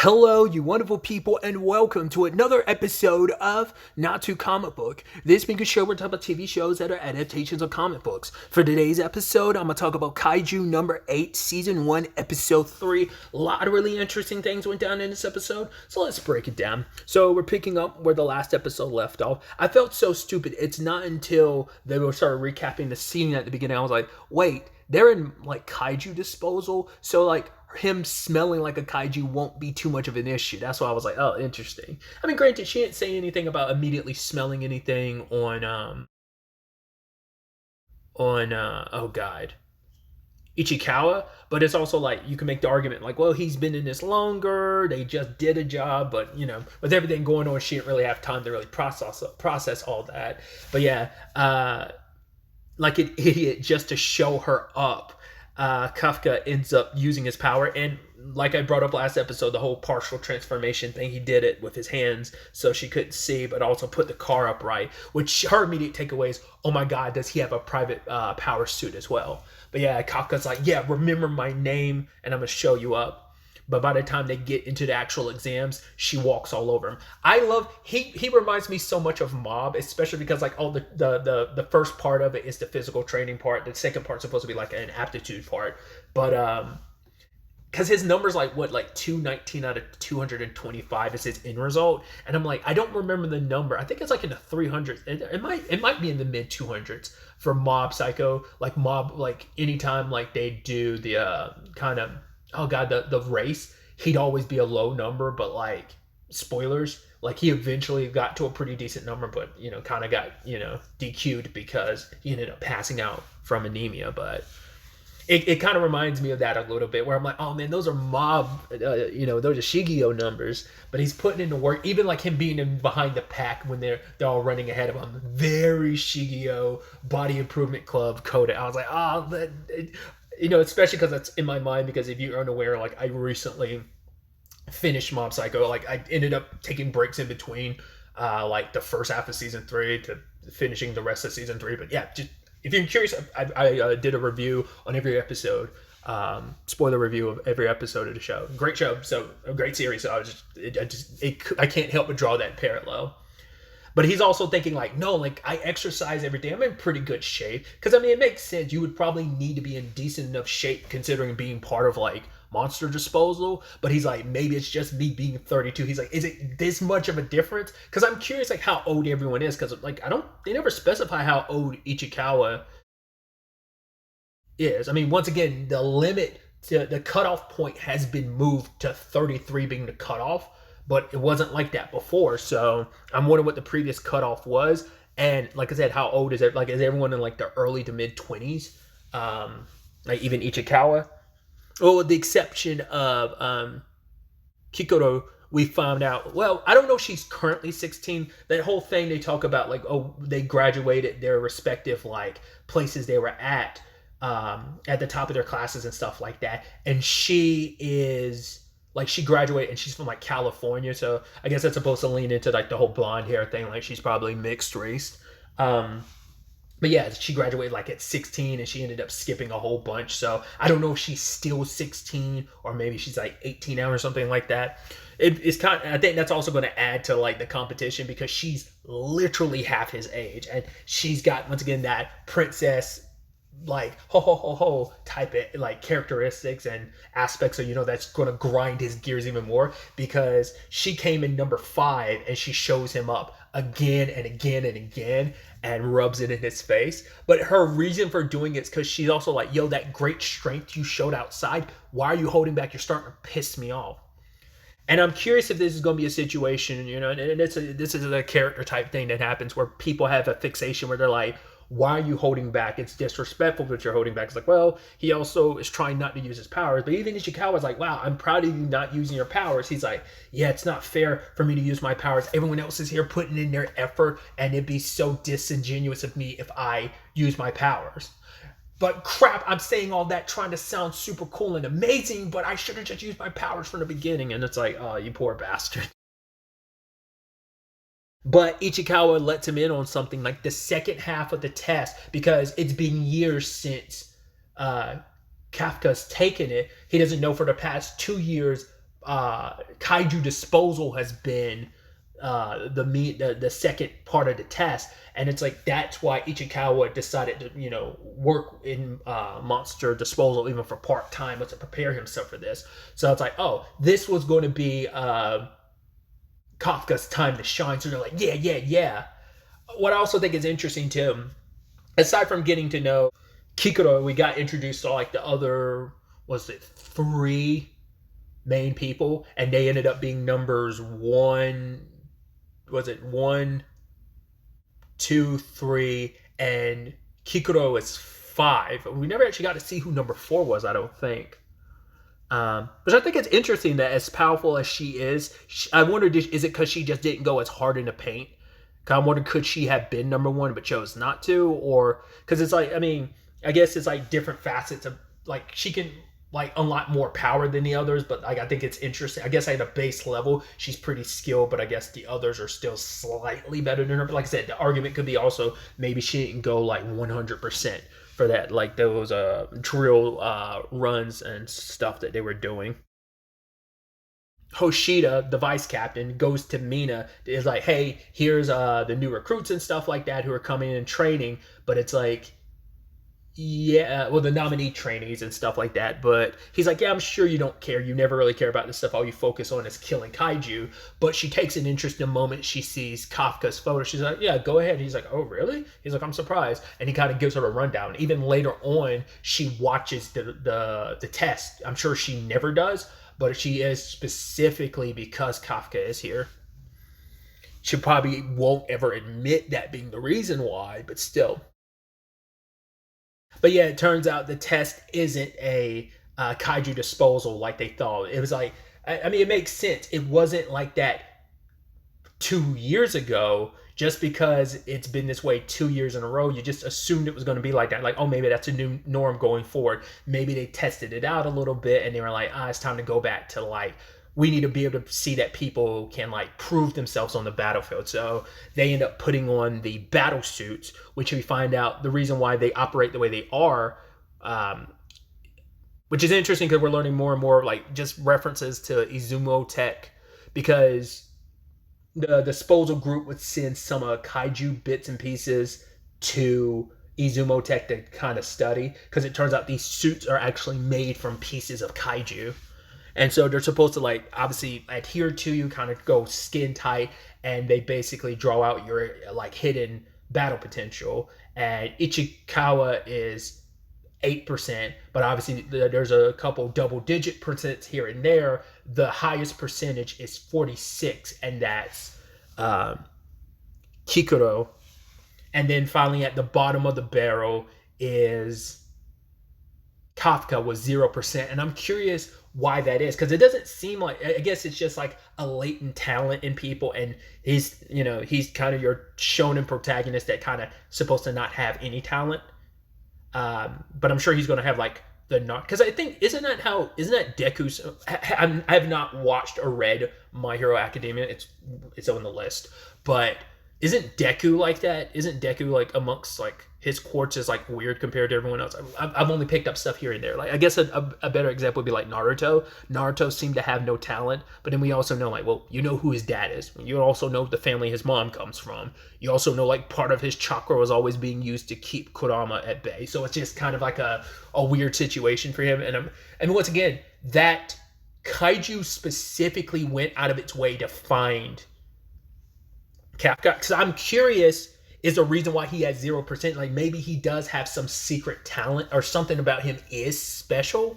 Hello, you wonderful people, and welcome to another episode of Not Too Comic Book. This being a show where we talk about TV shows that are adaptations of comic books. For today's episode, I'm going to talk about Kaiju number 8, season 1, episode 3. A lot of really interesting things went down in this episode, so let's break it down. So we're picking up where the last episode left off. I felt so stupid. It's not until they were started recapping the scene at the beginning, I was like, wait, they're in like kaiju disposal, so like him smelling like a kaiju won't be too much of an issue. That's why I was like, oh, interesting. I mean, granted, she didn't say anything about immediately smelling anything on oh god, Ichikawa, but it's also like you can make the argument like, well, he's been in this longer, they just did a job, but you know, with everything going on, she didn't really have time to really process all that. But yeah, like an idiot, just to show her up, Kafka ends up using his power. And like I brought up last episode, the whole partial transformation thing, he did it with his hands so she couldn't see, but also put the car upright, which her immediate takeaway is, oh my god, does he have a private power suit as well? But yeah, Kafka's like, yeah, remember my name and I'm gonna show you up. But by the time they get into the actual exams, she walks all over him. I love, he reminds me so much of Mob, especially because like all the first part of it is the physical training part. The second part's supposed to be like an aptitude part. But because his number's like what, like 219 out of 225 is his end result, and I'm like, I don't remember the number. I think it's like in the 300s. It might be in the mid 200s for Mob Psycho. Like Mob, like anytime like they do the kind of, oh god, the race, he'd always be a low number, but like spoilers, like he eventually got to a pretty decent number, but you know, kind of got, you know, DQ'd because he ended up passing out from anemia. But it kind of reminds me of that a little bit, where I'm like, oh man, those are Mob, you know, those are Shigeo numbers, but he's putting in the work. Even like him being in behind the pack when they're all running ahead of him, very Shigeo Body Improvement Club coded. I was like, oh, you know, especially because it's in my mind, because if you're unaware, like I recently finished Mob Psycho. Like I ended up taking breaks in between like the first half of season 3 to finishing the rest of season 3. But yeah, just if you're curious, I did a review on every episode, spoiler review of every episode of the show. Great show, so a great series. So I can't help but draw that parallel. But he's also thinking like, no, like I exercise every day. I'm in pretty good shape. Because I mean, it makes sense. You would probably need to be in decent enough shape considering being part of like monster disposal. But he's like, maybe it's just me being 32. He's like, is it this much of a difference? Because I'm curious like how old everyone is. Because like they never specify how old Ichikawa is. I mean, once again, the limit to the cutoff point has been moved to 33 being the cutoff, but it wasn't like that before. So I'm wondering what the previous cutoff was. And like I said, how old is it? Like, is everyone in like the early to mid 20s? Like even Ichikawa? Well, with the exception of Kikoro, we found out, well, I don't know if she's currently 16. That whole thing they talk about, like, oh, they graduated their respective like places they were at the top of their classes and stuff like that. And she is like, she graduated and she's from like California, so I guess that's supposed to lean into like the whole blonde hair thing, like she's probably mixed race. But yeah, she graduated like at 16 and she ended up skipping a whole bunch, so I don't know if she's still 16 or maybe she's like 18 now or something like that. It's kind of, I think that's also going to add to like the competition, because she's literally half his age and she's got, once again, that princess like ho ho ho ho type of like characteristics and aspects, so you know that's going to grind his gears even more, because she came in number 5 and she shows him up again and again and again and rubs it in his face. But her reason for doing it is because she's also like, yo, that great strength you showed outside, why are you holding back? You're starting to piss me off. And I'm curious if this is going to be a situation, you know, and this is a character type thing that happens where people have a fixation where they're like, why are you holding back? It's disrespectful that you're holding back. It's like, well, he also is trying not to use his powers. But even Ishikawa's like, wow, I'm proud of you not using your powers. He's like, yeah, it's not fair for me to use my powers. Everyone else is here putting in their effort, and it'd be so disingenuous of me if I use my powers. But crap, I'm saying all that trying to sound super cool and amazing, but I should have just used my powers from the beginning. And it's like, oh, you poor bastard. But Ichikawa lets him in on something like the second half of the test, because it's been years since Kafka's taken it. He doesn't know for the past 2 years kaiju disposal has been the second part of the test, and it's like that's why Ichikawa decided to work in monster disposal even for part time, was to prepare himself for this. So it's like, oh, this was going to be Kafka's time to shine. So they're like, yeah. What I also think is interesting too, aside from getting to know Kikuro, we got introduced to like the other, was it 3 main people, and they ended up being numbers 1, was it 1, 2, 3, and Kikuro is 5. We never actually got to see who number 4 was, I don't think. Which I think it's interesting that as powerful as she is, I wondered, is it because she just didn't go as hard in the paint? I wonder, could she have been number 1 but chose not to? Or because it's like, I mean, I guess it's like different facets of, like, she can like unlock more power than the others, but like I think it's interesting. I guess at a base level she's pretty skilled, but I guess the others are still slightly better than her. But like I said, the argument could be also maybe she didn't go like 100% for that, like those drill runs and stuff that they were doing. Hoshida, the vice captain, goes to Mina, is like, hey, here's the new recruits and stuff like that who are coming in and training. But it's like, yeah, well, the nominee trainees and stuff like that. But he's like, yeah, I'm sure you don't care. You never really care about this stuff. All you focus on is killing kaiju. But she takes an interest in the moment she sees Kafka's photo. She's like, yeah, go ahead. He's like, oh, really? He's like, I'm surprised. And he kind of gives her a rundown. Even later on, she watches the test. I'm sure she never does, but she is specifically because Kafka is here. She probably won't ever admit that being the reason why, but still. But yeah, it turns out the test isn't a kaiju disposal like they thought. It was like, I mean, it makes sense. It wasn't like that 2 years ago. Just because it's been this way 2 years in a row, you just assumed it was going to be like that. Like, oh, maybe that's a new norm going forward. Maybe they tested it out a little bit and they were like, it's time to go back to like, we need to be able to see that people can like prove themselves on the battlefield. So they end up putting on the battle suits, which we find out the reason why they operate the way they are, which is interesting because we're learning more and more like just references to Izumo Tech, because the disposal group would send some kaiju bits and pieces to Izumo Tech to kind of study, because it turns out these suits are actually made from pieces of kaiju. And so they're supposed to like obviously adhere to you, kind of go skin tight, and they basically draw out your like hidden battle potential. And Ichikawa is 8%, but obviously there's a couple double-digit percents here and there. The highest percentage is 46, and that's Kikuro. And then finally at the bottom of the barrel is Kafka with 0%. And I'm curious why that is, because it doesn't seem like, I guess it's just like a latent talent in people, and he's kind of your shonen protagonist that kind of supposed to not have any talent. But I'm sure he's going to have like the not, because I think isn't that Deku's? I have not watched or read My Hero Academia. It's on the list, but isn't Deku like that? Isn't Deku like amongst like his quirks is like weird compared to everyone else? I've only picked up stuff here and there. Like I guess a better example would be like Naruto. Naruto seemed to have no talent, but then we also know like, well, you know who his dad is. You also know the family his mom comes from. You also know like part of his chakra was always being used to keep Kurama at bay. So it's just kind of like a weird situation for him. And once again, that Kaiju specifically went out of its way to find Kafka, because I'm curious, is the reason why he has 0%, like maybe he does have some secret talent or something about him is special,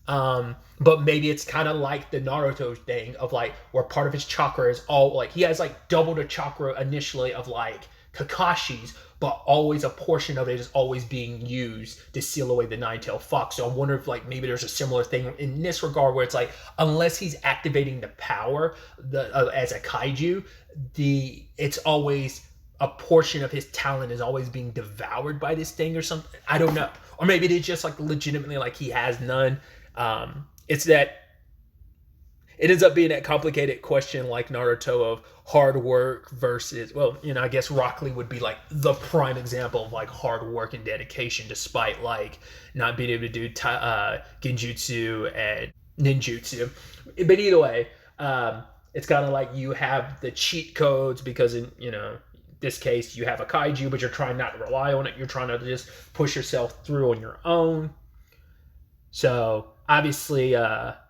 but maybe it's kind of like the Naruto thing of like where part of his chakra is all like, he has like double the chakra initially of like Kakashi's, but always a portion of it is always being used to seal away the nine-tailed fox. So I wonder if like maybe there's a similar thing in this regard where it's like, unless he's activating the power as a kaiju, it's always a portion of his talent is always being devoured by this thing or something. I don't know. Or maybe it's just like legitimately like he has none. It's that it ends up being that complicated question like Naruto of hard work versus, well, I guess Rock Lee would be like the prime example of like hard work and dedication despite like not being able to do genjutsu and ninjutsu. But either way, it's kind of like you have the cheat codes because in this case you have a kaiju, but you're trying not to rely on it. You're trying to just push yourself through on your own. So obviously,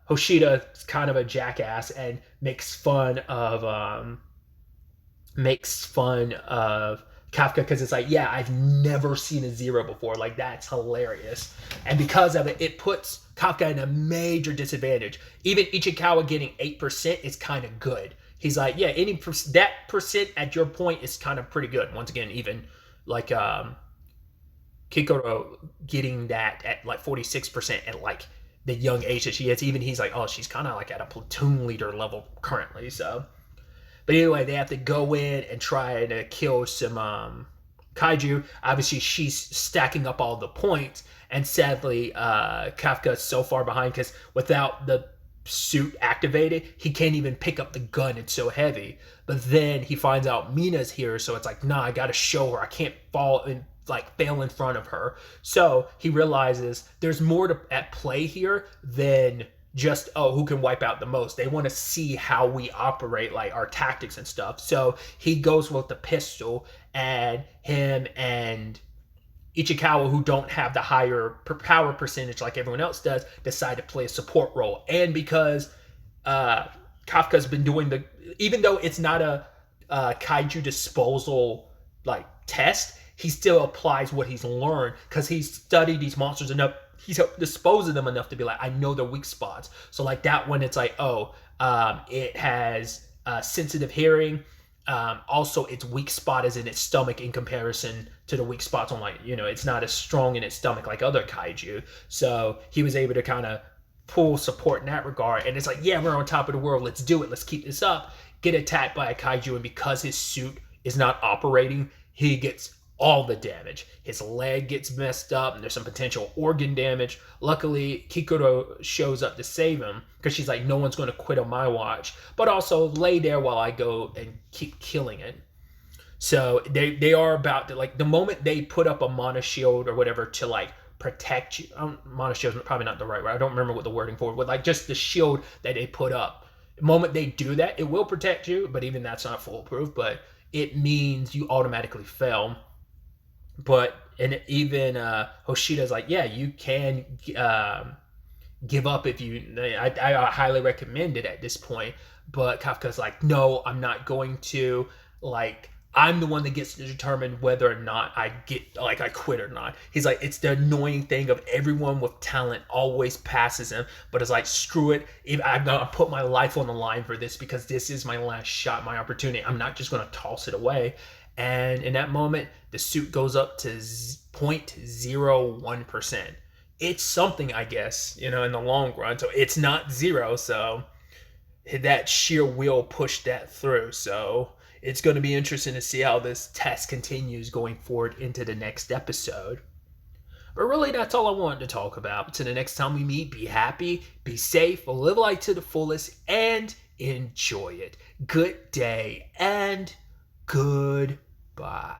Hoshida is kind of a jackass and makes fun of Kafka because it's like, yeah, I've never seen a zero before. Like, that's hilarious. And because of it, it puts Kafka in a major disadvantage. Even Ichikawa getting 8% is kind of good. He's like, yeah, that percent at your point is kind of pretty good. Once again, even like Kikoro getting that at like 46% at like the young age that she is. Even he's like, oh, she's kind of like at a platoon leader level currently. So, but anyway, they have to go in and try to kill some kaiju. Obviously, she's stacking up all the points, and sadly, Kafka's so far behind because without the suit activated, he can't even pick up the gun. It's so heavy. But then he finds out Mina's here, so it's like, nah, I gotta show her. I can't fail in front of her. So he realizes there's more at play here than just, oh, who can wipe out the most. They want to see how we operate, like our tactics and stuff. So he goes with the pistol, and him and Ichikawa, who don't have the higher power percentage like everyone else does, decide to play a support role. And because Kafka's been doing even though it's not a kaiju disposal like test, he still applies what he's learned because he's studied these monsters enough. He's disposed of them enough to be like, I know their weak spots. So like that one, it's like, oh, it has sensitive hearing. Also, its weak spot is in its stomach in comparison to the weak spots on, like, it's not as strong in its stomach like other kaiju. So he was able to kind of pull support in that regard. And it's like, yeah, we're on top of the world. Let's do it. Let's keep this up. Get attacked by a kaiju. And because his suit is not operating, he gets all the damage. His leg gets messed up, and there's some potential organ damage. Luckily, Kikoro shows up to save him because she's like, no one's going to quit on my watch, but also lay there while I go and keep killing it. So they are about to, like, the moment they put up a mana shield or whatever to like protect you. Mana shield is probably not the right word. I don't remember what the wording for it was. Like just the shield that they put up. The moment they do that, it will protect you, but even that's not foolproof. But it means you automatically fail. But and even Hoshida's like, yeah, you can give up if you. I highly recommend it at this point. But Kafka's like, no, I'm not going to. Like, I'm the one that gets to determine whether or not I quit or not. He's like, it's the annoying thing of everyone with talent always passes him. But it's like, screw it. If I'm gonna put my life on the line for this because this is my last shot, my opportunity. I'm not just gonna toss it away. And in that moment, the suit goes up to 0.01%. It's something, I guess, in the long run. So it's not zero. So that sheer will pushed that through. So it's going to be interesting to see how this test continues going forward into the next episode. But really, that's all I wanted to talk about. Until the next time we meet, be happy, be safe, live life to the fullest, and enjoy it. Good day and goodbye.